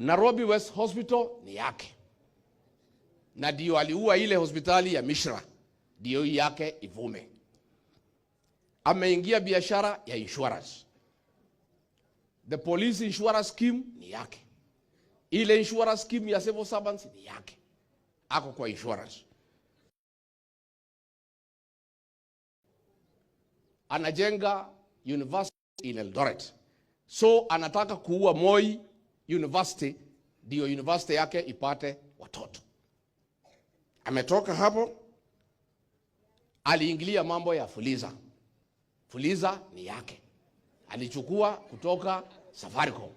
Nairobi West Hospital ni yake, na ndio aliua ile hospitali ya Mishra, ndio yake ivume. Ameingia biashara ya insurance. The police insurance scheme ni yake. Ile insurance scheme ya civil servants ni yake. Ako kwa insurance. Anajenga university in Eldoret. So anataka kuua Moi University, ndio university yake ipate watoto. Ametoka hapo, aliingilia mambo ya Fuliza. Fuliza ni yake. Alichukua kutoka Safaricom.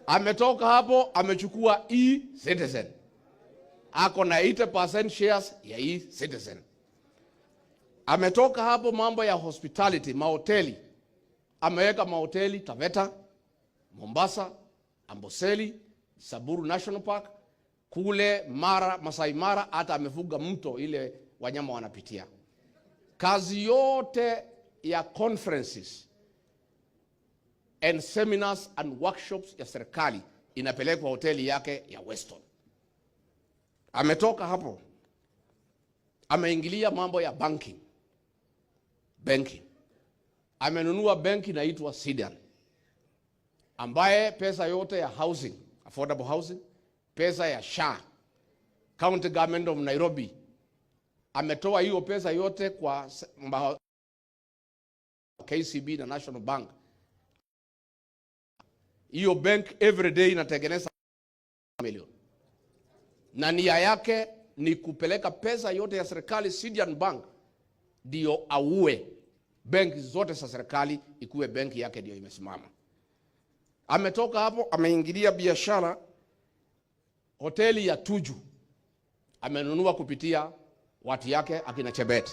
Ametoka hapo, amechukua E-Citizen. Ako na 80% shares ya E-Citizen. Ametoka hapo, mambo ya hospitality, mahoteli. Ameweka mahoteli Taveta, Mombasa, Amboseli, Samburu National Park, kule Mara, Masai Mara, hata amefuga mto ile wanyama wanapitia. Kazi yote ya conferences and seminars and workshops ya serikali inapelekwa hoteli yake ya Weston. Ametoka hapo, ameingilia mambo ya banking. Amenunua benki inaitwa Sidian, ambaye pesa yote ya housing, affordable housing, pesa ya SHA, County Government of Nairobi, ametoa hiyo pesa yote kwa KCB na National Bank. Hiyo bank every day inatengeneza milioni. Na nia yake ni kupeleka pesa yote ya serikali Sidian Bank, ndio auwe benki zote za serikali, ikuwe benki yake ndio imesimama. Ametoka hapo, ameingilia biashara. Hoteli ya Tuju amenunua kupitia watu yake akina Chebet.